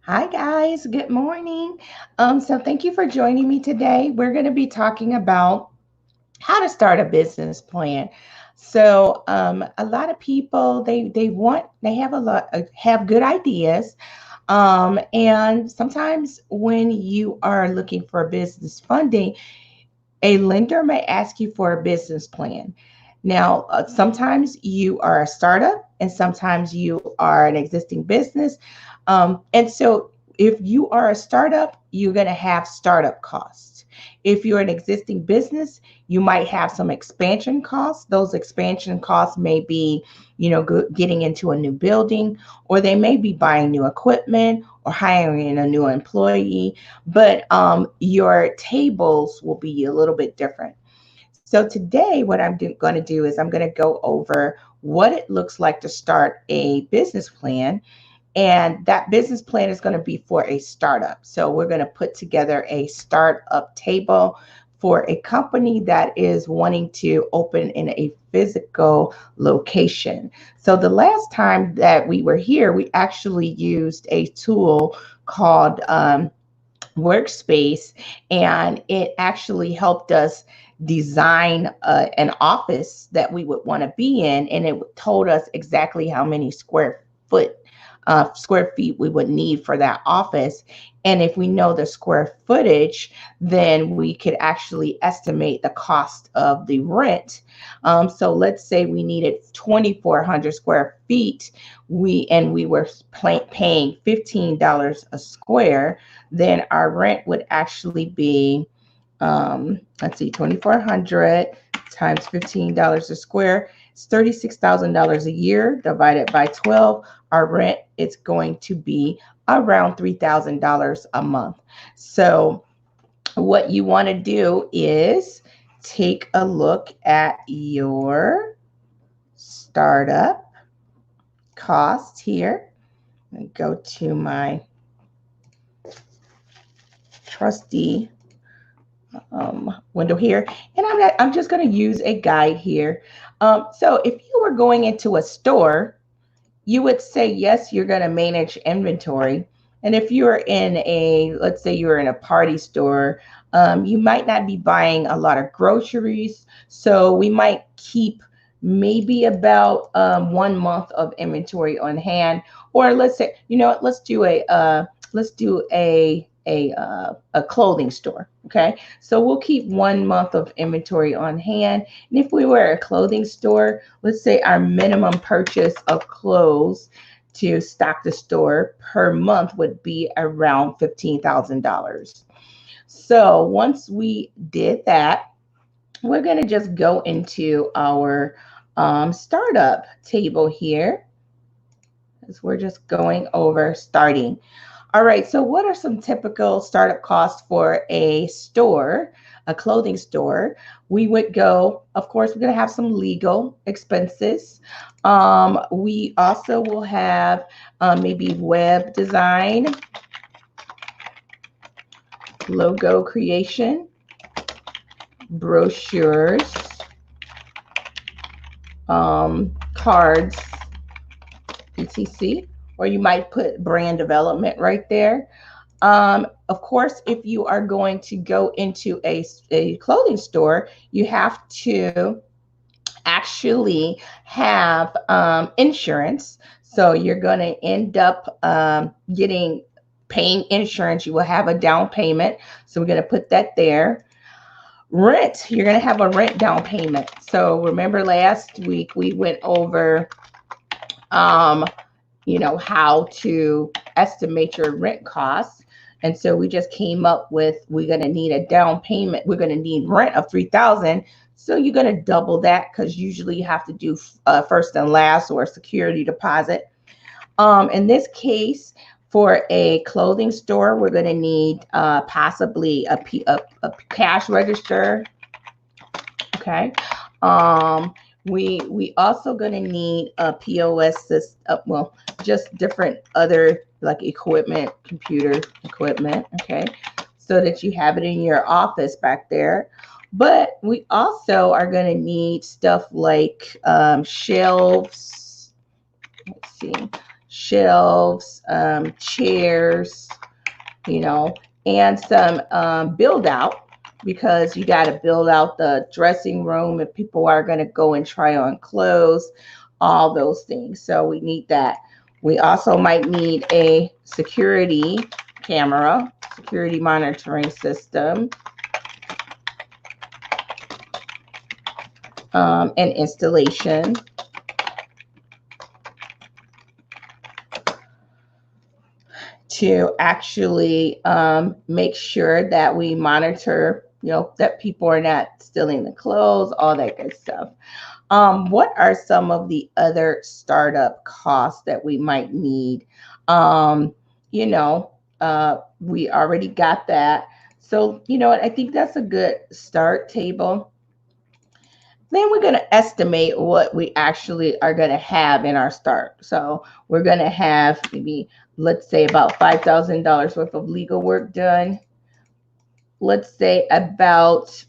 Hi guys, good morning. So thank you for joining me today. We're going to be talking about how to start a business plan. So a lot of people they have have good ideas, and sometimes when you are looking for business funding, a lender may ask you for a business plan. Now, sometimes you are a startup and sometimes you are an existing business. And so, if you are a startup, you're going to have startup costs. If you're an existing business, you might have some expansion costs. Those expansion costs may be, getting into a new building, or they may be buying new equipment or hiring a new employee, but your tables will be a little bit different. So today, what I'm going to do is I'm going to go over what it looks like to start a business plan. And that business plan is going to be for a startup. So we're going to put together a startup table for a company that is wanting to open in a physical location. So the last time that we were here, we actually used a tool called Workspace, and it actually helped us design an office that we would want to be in, and it told us exactly how many square feet we would need for that office. And if we know the square footage, then we could actually estimate the cost of the rent. So let's say we needed 2,400 square feet, we were paying $15 a square, then our rent would actually be, let's see, 2,400 times $15 a square. It's $36,000 a year divided by 12. Our rent is going to be around $3,000 a month. So what you want to do is take a look at your startup cost here. And go to my trusty window here, and I'm just going to use a guide here. So if you were going into a store, you would say yes, you're going to manage inventory. And if you're in let's say you're in a party store, you might not be buying a lot of groceries, so we might keep maybe about 1 month of inventory on hand. Or let's say, let's do a clothing store. Okay, so we'll keep 1 month of inventory on hand. And if we were a clothing store, let's say our minimum purchase of clothes to stock the store per month would be around $15,000. So once we did that, we're going to just go into our startup table here, as we're just going over starting. All right, so what are some typical startup costs for a store, a clothing store? We would go, of course, we're going to have some legal expenses. We also will have maybe web design, logo creation, brochures, cards, etc. Or you might put brand development right there. Of course, if you are going to go into a clothing store, you have to actually have insurance. So you're going to end up paying insurance. You will have a down payment. So we're going to put that there. Rent, you're going to have a rent down payment. So remember last week we went over um, how to estimate your rent costs. And so we just came up with, we're going to need a down payment. We're going to need rent of 3,000. So you're going to double that, because usually you have to do first and last or a security deposit. In this case, for a clothing store, we're going to need possibly a cash register. Okay. Um, we also going to need a POS system. Just different other like equipment, computer equipment. Okay, so that you have it in your office back there. But we also are going to need stuff like shelves. Let's see. shelves, chairs, you know, and some build out, because you got to build out the dressing room if people are going to go and try on clothes, all those things. So we need that. We also might need a security camera, security monitoring system, and installation. To actually make sure that we monitor, that people are not stealing the clothes, all that good stuff. What are some of the other startup costs that we might need? Um, you know, we already got that. So, what? I think that's a good start table. Then we're going to estimate what we actually are going to have in our start. So we're going to have maybe, let's say, about $5,000 worth of legal work done. Let's say about,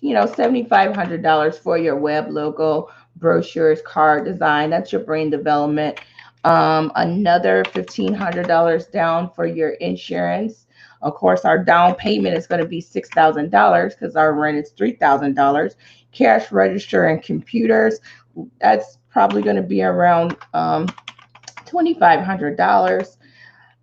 $7,500 for your web logo, brochures, card design. That's your brand development. Another $1,500 down for your insurance. Of course, our down payment is going to be $6,000 because our rent is $3,000. Cash register and computers, that's probably going to be around $2,500.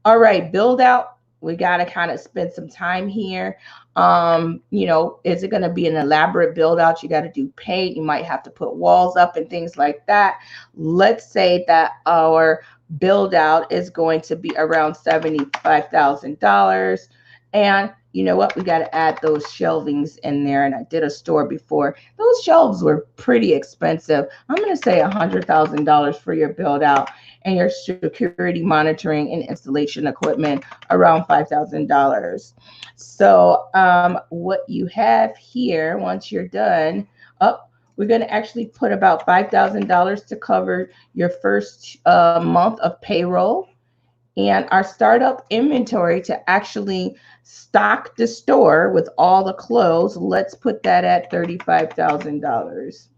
All right, build out. We got to kind of spend some time here. Is it going to be an elaborate build out? You got to do paint. You might have to put walls up and things like that. Let's say that our build out is going to be around $75,000. And you know what? We got to add those shelvings in there. And I did a store before. Those shelves were pretty expensive. I'm going to say $100,000 for your build out, and your security monitoring and installation equipment around $5,000. So what you have here, once you're done, we're going to actually put about $5,000 to cover your first month of payroll, and our startup inventory to actually stock the store with all the clothes. Let's put that at $35,000.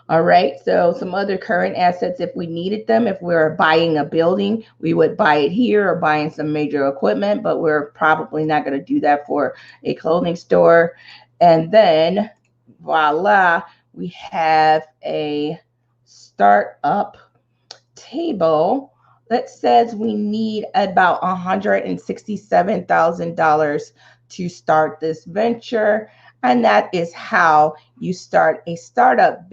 All right, so some other current assets, if we needed them, if we're buying a building, we would buy it here, or buying some major equipment, but we're probably not going to do that for a clothing store. And then voila, we have a startup table that says we need about $167,000 to start this venture. And that is how you start a startup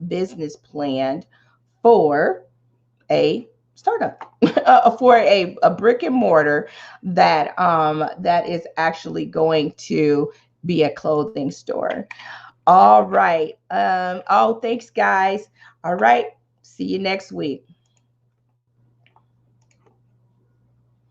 business plan for a startup, for a brick and mortar that is actually going to be a clothing store. All right. Thanks, guys. All right. See you next week.